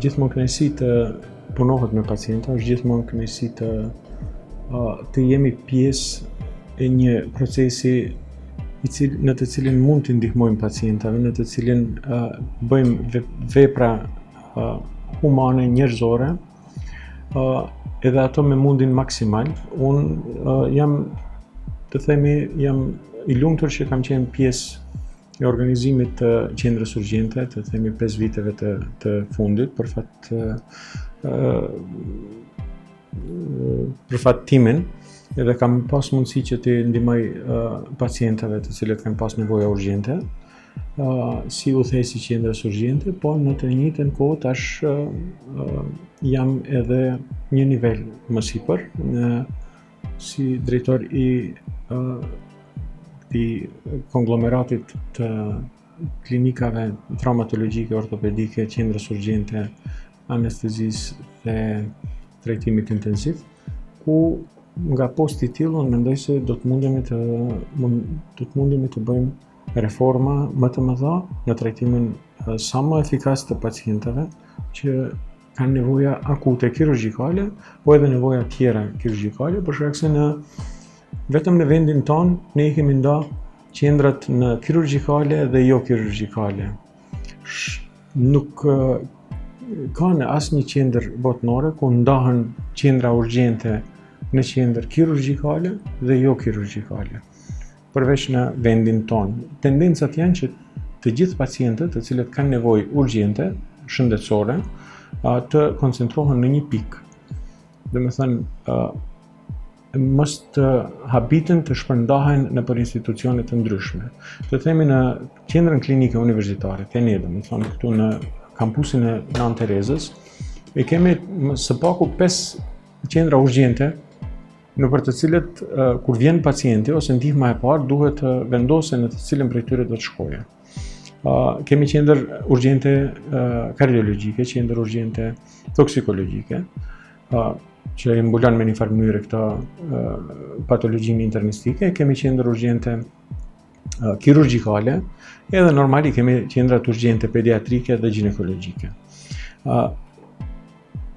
gjithmonë kënaqësi të punohet me pacienta, është gjithmonë kënaqësi të jemi pjesë e një procesi në të cilin mund të ndihmojmë pacientave, në të cilin bëjmë vepra humane, njerëzore, edhe ato me mundin maksimal. Unë jam i lumtur që kam qenë pjesë e organizimit të qendrës urgjente, të themi 5 viteve të fundit, për fat timin, edhe kam pas mundësi që të ndihmoj pacientave të cilët kanë pas nevoja urgjente, si udhëheqësi i qendrës urgjente, po në të njëjtën kohë tash jam edhe një nivel më sipër, si drejtor i konglomeratit të klinikave traumatologjike, ortopedike, qendrës urgjente, anestezisë dhe trajtimit intensiv, ku nga posti i tillë unë mendoj se do të mundemi të bëjmë reforma më të mëdha në trajtimin sa më efikas të pacientave që kanë nevoja akute kirurgjikale, po edhe nevoja tjera kirurgjikale, për shkak se vetëm në vendin tonë ne kemi nda qendrat në kirurgjikale dhe jo kirurgjikale. Nuk ka në asnjë qendër botnore ku ndahen qendra urgjente në qendër kirurgjikale dhe jo kirurgjikale, përveç në vendin tonë. Tendencat janë që të gjithë pacientët të cilët kanë nevojë urgjente, shëndetësore, të koncentrohen në një pikë. Domethënë, mos të habiten të shpërndahen nëpër institucione të ndryshme. Të themi në qendrën klinike universitare, domethënë këtu në kampusin e Nant Terezës, e kemi së paku 5 qendra urgjente, nëpër të cilët kur vjen pacienti ose ndihma e parë duhet të vendosë në të cilën prej tyre do të shkojë. Kemi qendër urgjente kardiologjike, qendër urgjente toksikologjike, që i mbulon me një farë mënyrë këto patologjinë internistike, kemi qendër urgjente kirurgjikale, edhe normali kemi qendrat urgjente pediatrike dhe ginekologjike.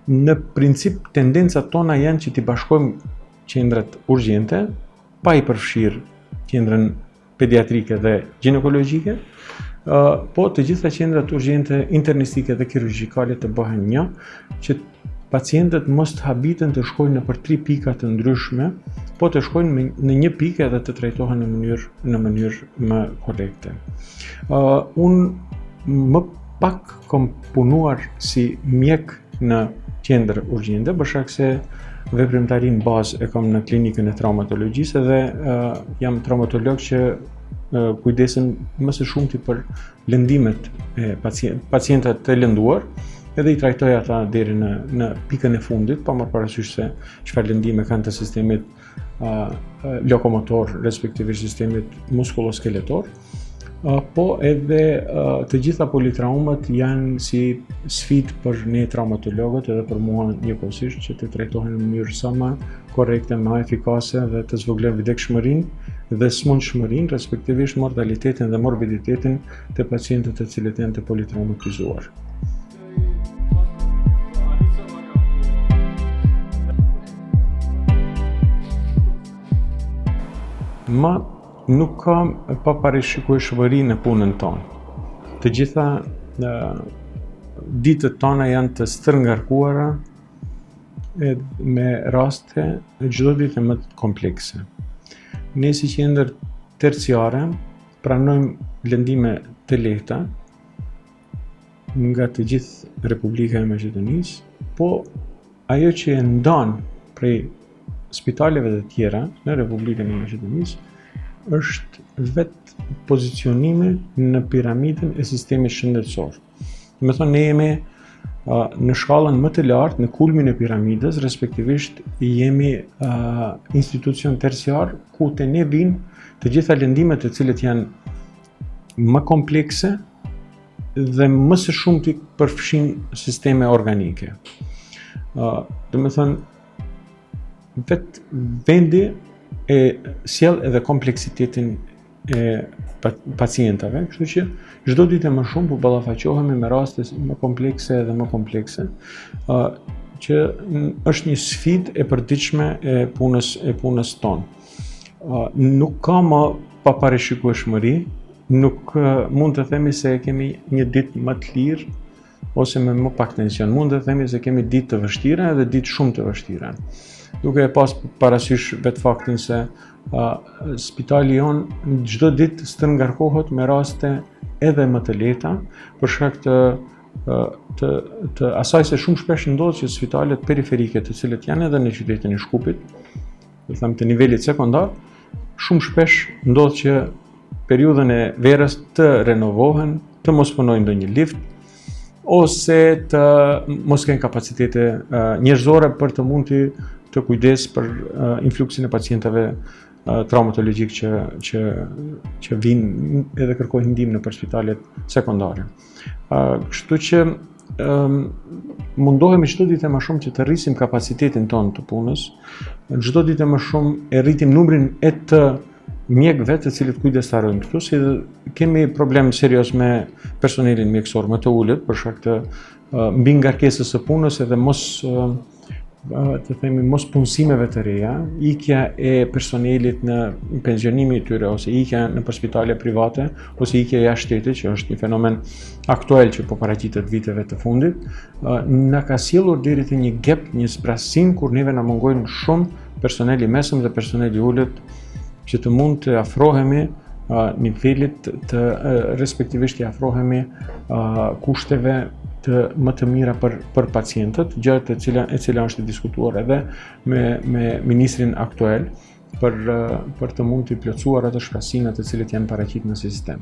Në princip tendencat tona janë që t'i bashkojmë qendrat urgjente, pa i përfshirë qendrën pediatrike dhe ginekologjike, po të gjitha qendrat urgjente internistike dhe kirurgjikale të bëhen një, që pacientët mos të habiten të shkojnë në për 3 pika të ndryshme, po të shkojnë në një pikë edhe të trajtohen në mënyrë më korekte. Unë më pak kom punuar si mjek në qendër urgjente, për shkak se veprimtarinë bazë e kam në klinikën e traumatologjisë dhe jam traumatolog që kujdesen më së shumti për lëndimet e pacientët të lënduar, edhe i trajtoj ata deri në pikën e fundit, pa marrë parasysh se çfarë lëndime kanë të sistemit lokomotor, respektivisht sistemit muskuloskeletor, po edhe të gjitha politraumat janë si sfidë për ne traumatologët edhe për mua njëkohësisht që të trajtohen në mënyrë sa më korrekte, më efikase dhe të zvogëlojnë vdekshmërinë dhe smundshmërinë, respektivisht mortalitetin dhe morbiditetin të pacientëve të cilët janë të politraumatizuar. Ma nuk ka paparashikueshmëri në punën tonë. Të gjitha ditët tona janë të stërngarkuara me raste çdo ditë më të komplekse. Ne si qendër terciare pranojmë lëndime të lehta nga të gjithë Republika e Maqedonisë, po ajo që e ndan prej spitaleve të tjera në Republikën e Maqedonisë është vetë pozicionimi në piramidën e sistemit shëndetësor. Do të thonë ne jemi në shkallën më të lartë, në kulmin e piramidës, respektivisht jemi institucion terciar ku te ne vinë të gjitha lëndimet të cilët janë më komplekse dhe më së shumti përfshin sisteme organike. Do të thonë vetë vendi e sjell edhe kompleksitetin pacientave, kështu që çdo ditë më shumë po ballafaqohemi me raste më komplekse dhe më komplekse, që është një sfidë e përditshme e punës tonë. Nuk ka më paparashikueshmëri, nuk mund të themi se kemi një ditë më të lirë ose me më pak tension. Mund të themi se kemi ditë të vështira dhe ditë shumë të vështira. Duke e pas parasysh vetë faktin se spitali jonë çdo ditë stërngarkohet me raste edhe më të lehta për shkak të asaj se shumë shpesh ndodh që spitalet periferike, të cilët janë edhe në qytetin e Shkupit, do të them të nivelit sekondar, shumë shpesh ndodh që periudhën e verës të renovohen, të mos punojnë ndonjë lift, ose të mos kenë kapacitete njerëzore për të mundi të kujdes për influksin e pacientave traumatologjik që vinë edhe kërkojnë ndihmë nëpër spitalet sekondare. Kështu që mundohemi çdo ditë më shumë që të rrisim kapacitetin tonë të punës, çdo ditë më shumë e rritim numrin e të mjekëve të cilët kujdestarojnë këtu, si kemi problem serioz me personelin mjekësor më të ulët për shkak të mbi ngarkesës së punës edhe mos punësimeve të reja, ikja e personelit në pensionimin e tyre ose ikja në spitale private ose ikja jashtë shtetit, që është një fenomen aktual që po paraqitet viteve të fundit, na ka sjellur deri te një gap, një zbrasim kur neve na mungojnë shumë personeli mesëm dhe personeli ulët që të mund të afrohemi nivelit të respektivisht të afrohemi kushteve më të mira për pacientët, gjë e cila është diskutuar edhe me ministrin aktual për të mund të plotësuar ato shqetësimet të cilët janë paraqitur në sistem.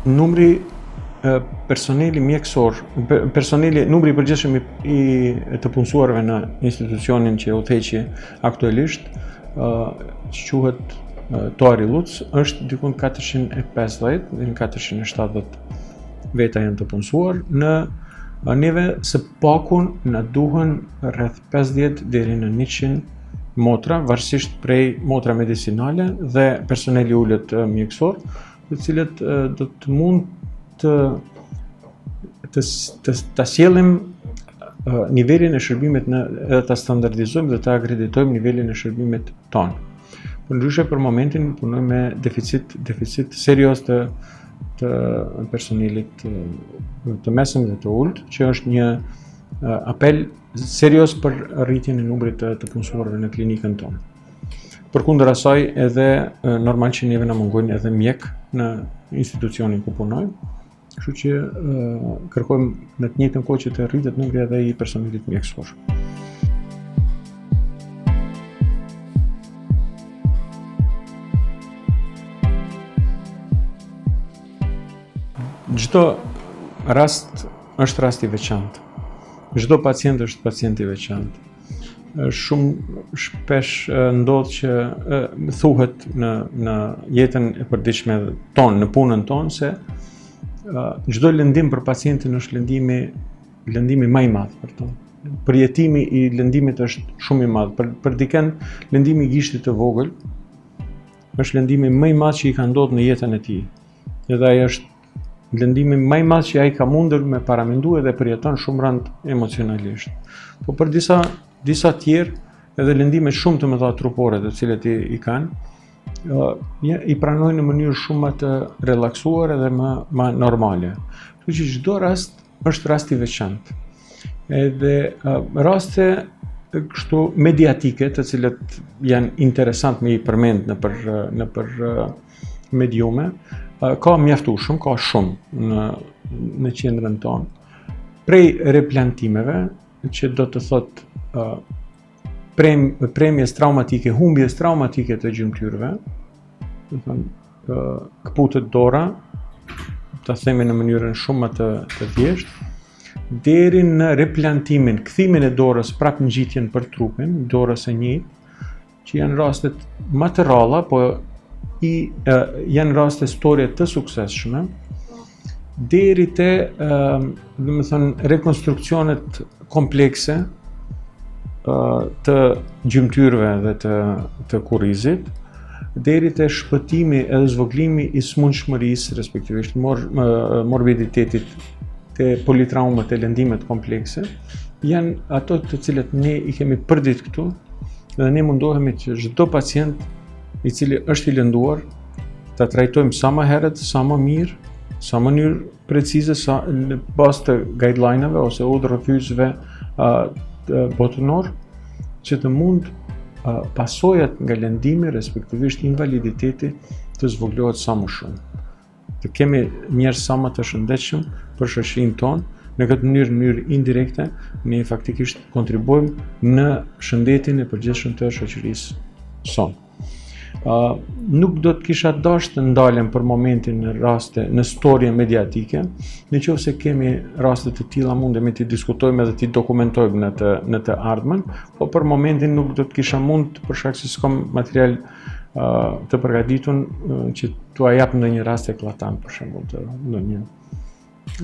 Numri personeli mjekësor, numri i përgjithshëm i të punësuarve në institucionin që udhëheqi aktualisht, që quhet Toari Luc, është diku 450 dhe 470 veta janë të punësuar. Neve së pakun na duhen rreth 50 deri në 100 motra, varësisht prej motra medicinale dhe personeli ulët mjekësor, të cilët do të mund të sjellim nivelin e shërbimit edhe ta standardizojmë dhe ta akreditojmë nivelin e shërbimit tonë. Përndryshe për momentin punojmë me deficit serioz të personelit të mesëm dhe të ulët, që është një apel serioz për rritjen e numrit të punësuarve në klinikën tonë. Përkundër asaj edhe normal që neve na mungojnë edhe mjek në institucionin ku punojmë. Kështu që kërkojmë në të njëjtën kohë që të rritet numri edhe i personelit mjekësor. Çdo rast është rast i veçantë. Çdo pacient është pacient i veçantë. Shumë shpesh ndodh që thuhet në jetën e përditshme tonë, në punën tonë, se çdo lëndim për pacientin është lëndimi më i madh për to. Përjetimi i lëndimit është shumë i madh. Për dikën lëndimi i gishtit të vogël është lëndimi më i madh që i ka ndodhur në jetën e tij. Edhe ai është lëndimi më i madh që ai ka mundur me paramendu dhe përjeton shumë rënd emocionalisht. Po për disa tjerë edhe lëndime shumë të mëdha trupore të cilët i kanë, i pranojnë në mënyrë shumë më të relaksuar edhe më normale. Kështu që çdo rast është rast i veçantë. Edhe raste kështu mediatike, të cilët janë interesant me i përmend nëpër mediume, ka mjaftueshëm, ka shumë në qendrën tonë. Prej replantimeve, që do të thotë premjes traumatike, humbjes traumatike të gjymtyrëve, kputet dora, ta themi në mënyrën shumë më të thjeshtë, deri në replantimin, kthimin e dorës prapë ngjitjen për trupin, dorës së njëjtë, që janë rastet më të rralla, po janë raste historie të suksesshme, deri te, rekonstruksionet komplekse të gjymtyrëve dhe të kurrizit, deri te shpëtimi edhe zvoglimi i smundshmërisë, respektivisht morbiditetit, te politraumat e lëndimet komplekse, janë ato të cilët ne i kemi përdit këtu dhe ne mundohemi që çdo pacient i cili është i lënduar ta trajtojmë sa më herët, sa më mirë, sa më mënyrë precize, në bazë të guideline-eve ose udhërrëfyesve botëror, që të mund pasojat nga lëndimi, respektivisht invaliditeti, të zvoglohet sa më shumë. Të kemi njerëz sa më të shëndetshëm për shoqërinë tonë, në këtë mënyrë indirekte, ne faktikisht kontribuojmë në shëndetin e përgjithshëm të shoqërisë sonë. Nuk do të kisha dashur të ndalem për momentin në storje mediatike, nëse kemi raste të tilla mundemi të diskutojmë edhe të dokumentojmë në të ardhmen, po për momentin nuk do të kisha mund për shkak se s'kam material të përgatitur që t'ua jap ndonjë rast eklatant, për shembull, të ndonjë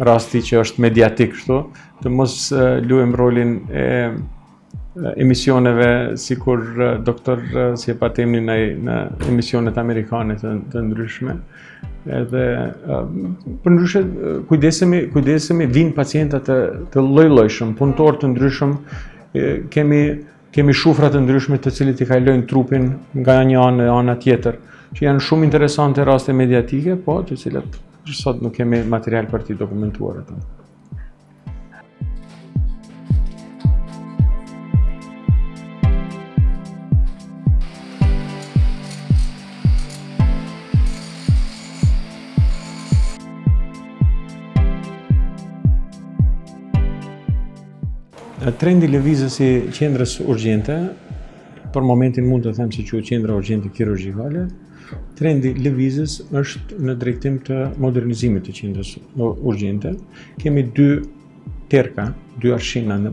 rasti që është mediatik kështu, të mos luajm rolin e emisioneve sikur doktor si e patemni në emisionet amerikane të ndryshme. Edhe përndryshe kujdesemi vinë pacienta të lloj-llojshëm, punëtorë të ndryshëm, kemi shufra të ndryshme të cilët i kalojnë trupin nga një anë në ana tjetër, që janë shumë interesante raste mediatike, po të cilat sot nuk kemi material për t'i dokumentuar ato. Trendi lëvizjes i qendrës urgjente, për momentin mund të them se quhet qendra urgjente kirurgjikale, trendi lëvizjes është në drejtim të modernizimit të qendrës urgjente. Kemi dy terka, dy arshina në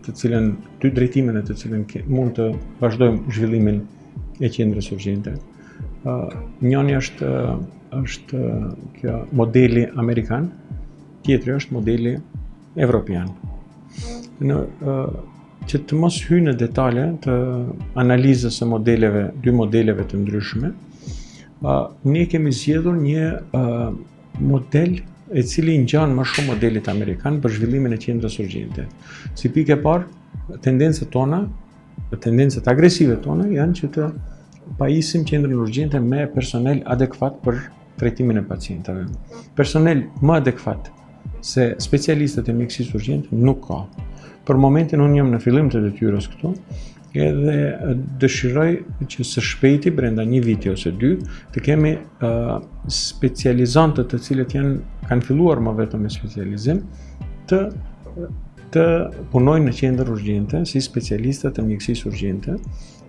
të cilën dy drejtime në të cilën mund të vazhdojmë zhvillimin e qendrës urgjente. Njëri është kjo modeli amerikan, tjetri është modeli evropian. Që të mos hyj në detale të analizës së dy modeleve të ndryshme, ne kemi zgjedhur një model i cili ngjan më shumë modelit amerikan për zhvillimin e qendrës urgjente. Si pikë e parë, tendencat agresive tona janë që të pajisim qendrën urgjente me personel adekuat për trajtimin e pacientëve. Personel më adekuat se specialistët e mjekësisë urgjente nuk ka. Për momentin unë jam në fillim të detyrës këtu, edhe dëshiroj që së shpejti, brenda një viti ose dy, të kemi specializantët të cilët kanë filluar më vetëm me specializim, të punojnë në qendër urgjente si specialistët e mjekësisë urgjente,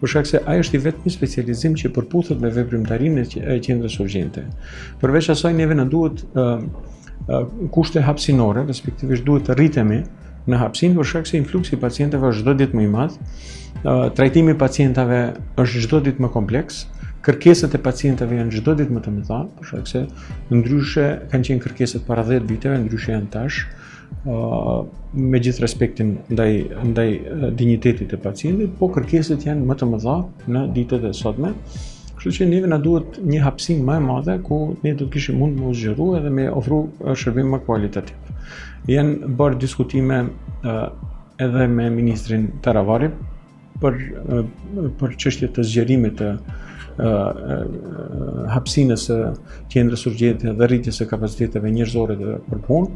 për shkak se ai është i vetmi specializim që përputhet me veprimtarinë e qendrës urgjente. Përveç asaj, neve na duhet kushte hapësinore, respektivisht duhet të rritemi në hapësinë, për shkak se influksi i pacientëve është çdo ditë më i madh, trajtimi i pacientëve është çdo ditë më kompleks, kërkesat e pacientëve janë çdo ditë më të mëdha, për shkak se ndryshe kanë qenë kërkesat para 10 viteve, ndryshe janë tash, me gjithë respektin ndaj dinjitetit të pacientit, po kërkesat janë më të mëdha në ditët e sotme. Kështu që neve na duhet një hapësinë më e madhe ku ne do të kishim mund të zgjeru edhe me ofru shërbim më kualitativ. Janë bërë diskutime edhe me ministrin Taravari për çështje të zgjerimit të hapësinës së qendrës urgjente dhe rritjes së kapaciteteve njerëzore për punë.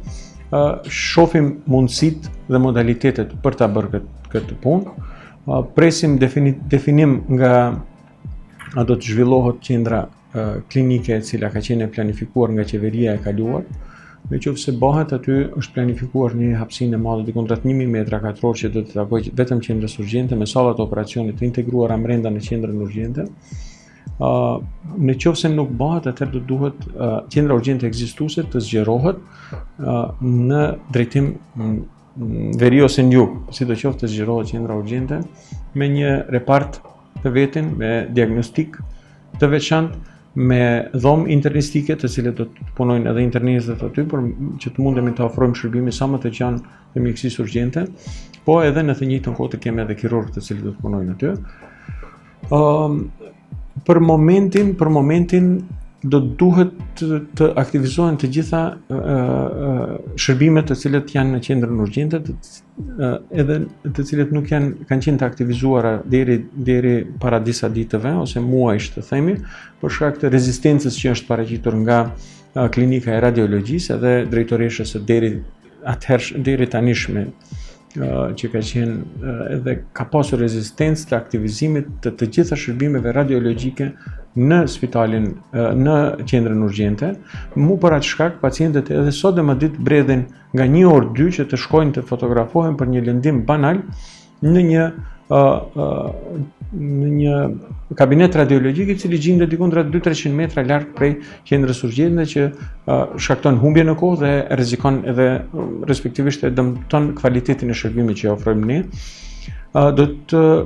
Shohim mundësitë dhe modalitetet për ta bërë këtë punë. Presim definim nga a do të zhvillohet qendra klinike e cila ka qenë planifikuar nga qeveria e kaluar. Nëse bëhet, aty është planifikuar një hapësinë e madhe diku rreth 1000 metra katror që do të takojë vetëm qendrës urgjente me sallat e operacionit të integruara brenda në qendrën urgjente. Nëse nuk bëhet, atëherë do duhet qendra urgjente ekzistuese të zgjerohet në drejtim veri ose në jug, sidoqoftë të zgjerohet qendra urgjente me një repart të vetin, me diagnostik të veçantë me dhomë internistike të cilët do të punojnë edhe internistët aty, por që të mundemi të ofrojmë shërbime sa më të gjanë të mjekësisë urgjente, po edhe në të njëjtën kohë të kemi edhe kirurgë të cilët do të punojnë aty. Për momentin do duhet të aktivizohen të gjitha shërbimet të cilët janë në qendrën urgjente, edhe të cilët nuk kanë qenë të aktivizuara deri para disa ditëve ose muajsh të themi, për shkak të rezistencës që është paraqitur nga klinika e radiologjisë edhe drejtoreshës së deri tanishme që ka qenë edhe ka pasur rezistencë të aktivizimit të gjitha shërbimeve radiologjike në spitalin, në qendrën urgjente. Mu për atë shkak, pacientët edhe sot dhe më ditë bredhen nga 1 orë 2 që të shkojnë të fotografohen për një lëndim banal në një kabinet radiologjik i cili gjendet dikundra 200-300 metra larg prej qendrës urgjente që shkakton humbje në kohë dhe rrezikon edhe respektivisht e dëmton cilësinë e shërbimit që ofrojmë ne.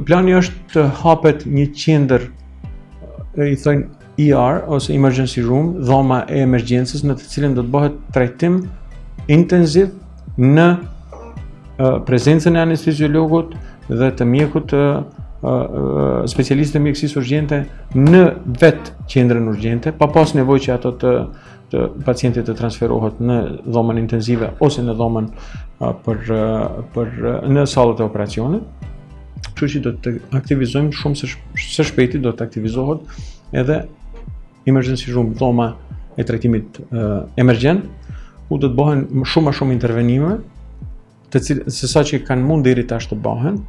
Plani është të hapet një qendër i thojnë ER ose emergency room, dhoma e emergjencës në të cilën do të bëhet trajtim intenziv në prezencën e anesteziologut dhe të mjekut specialistë të mjekësisë urgjente në vetë qendrën urgjente, pa pas nevojë që ato të pacientit të transferohet në dhomën intenzive ose në dhomën në sallët e operacionit. Kështu që do të aktivizojmë shumë së shpejti do të aktivizohet edhe emergency room, dhoma e trajtimit emergjent, ku do të bëhen shumë intervenime, se sa që kanë mund deri tash të bëhen.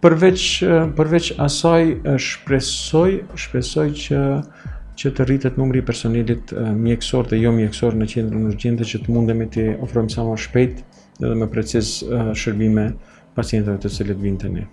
Përveç asaj shpresoj që të rritet numri i personelit mjekësor dhe jo mjekësor në qendrën urgjente që të mundemi të ofrojmë sa më shpejt dhe më preciz shërbime pacientëve të cilët vinë te ne.